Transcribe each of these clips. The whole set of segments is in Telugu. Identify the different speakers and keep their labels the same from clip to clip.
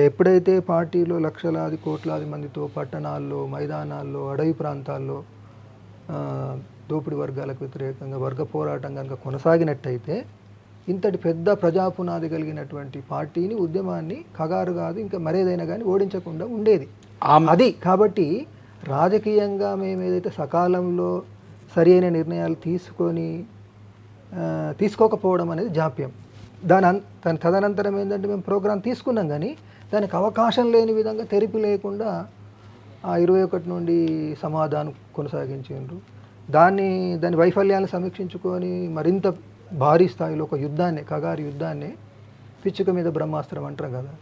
Speaker 1: ఎప్పుడైతే పార్టీలో లక్షలాది కోట్లాది మందితో పట్టణాల్లో, మైదానాల్లో, అడవి ప్రాంతాల్లో దోపిడీ వర్గాలకు వ్యతిరేకంగా వర్గ పోరాటం కనుక కొనసాగినట్టయితే ఇంతటి పెద్ద ప్రజాపునాది కలిగినటువంటి పార్టీని, ఉద్యమాన్ని కగారు కాదు ఇంకా మరేదైనా కానీ ఓడించకుండా ఉండేది. అది కాబట్టి రాజకీయంగా మేము ఏదైతే సకాలంలో సరి అయిన నిర్ణయాలు తీసుకోకపోవడం అనేది జాప్యం. దాని తదనంతరం ఏంటంటే మేము ప్రోగ్రాం తీసుకున్నాం కానీ దానికి అవకాశం లేని విధంగా తెరిపి లేకుండా ఆ 21 నుండి సమాధానం కొనసాగించారు. దాని వైఫల్యాలను సమీక్షించుకొని మరింత భారీ స్థాయిలో ఒక యుద్ధాన్ని, కగారు యుద్ధాన్ని, పిచ్చుక మీద బ్రహ్మాస్త్రం అంటారు కదా,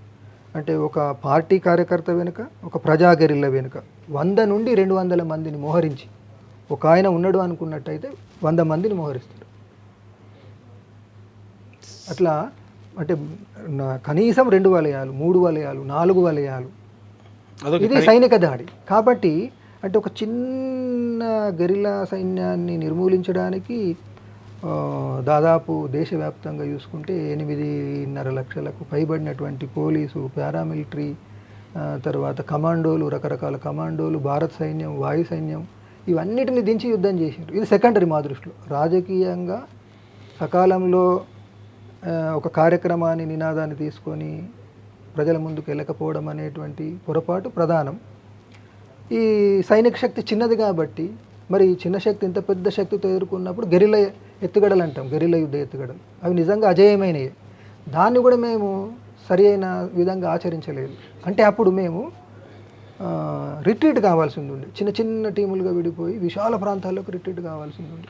Speaker 1: అంటే ఒక పార్టీ కార్యకర్త వెనుక, ఒక ప్రజా గెరిల్ల వెనుక 100 నుండి 200 మందిని మోహరించి, ఒక ఆయన ఉన్నాడు అనుకున్నట్టయితే 100 మందిని మోహరిస్తారు. అట్లా అంటే కనీసం 2 వలయాలు, 3 వలయాలు, 4 వలయాలు, ఇది సైనిక దాడి. కాబట్టి అంటే ఒక చిన్న గెరిల్లా సైన్యాన్ని నిర్మూలించడానికి దాదాపు దేశవ్యాప్తంగా చూసుకుంటే 8.5 లక్షలకు పైబడినటువంటి పోలీసు, పారామిలిటరీ, తర్వాత కమాండోలు, రకరకాల కమాండోలు, భారత సైన్యం, వాయు సైన్యం, ఇవన్నిటిని దించి యుద్ధం చేశారు. ఇది సెకండరీ మా దృష్టిలో. రాజకీయంగా సకాలంలో ఒక కార్యక్రమాన్ని, నినాదాన్ని తీసుకొని ప్రజల ముందుకు వెళ్ళకపోవడం అనేటువంటి పొరపాటు ప్రధానం. ఈ సైనిక శక్తి చిన్నది కాబట్టి మరి చిన్న శక్తి ఇంత పెద్ద శక్తితో ఎదుర్కొన్నప్పుడు గెరిల్ల ఎత్తుగడలు అంటాం, గెరిల్ల యుద్ధ ఎత్తుగడలు, అవి నిజంగా అజేయమైనవి. దాన్ని కూడా మేము సరి అయిన విధంగా ఆచరించలేదు. అంటే అప్పుడు మేము రిట్రీట్ కావాల్సి ఉండే, చిన్న చిన్న టీములుగా విడిపోయి విశాల ప్రాంతాల్లోకి రిట్రీట్ కావాల్సి ఉండే.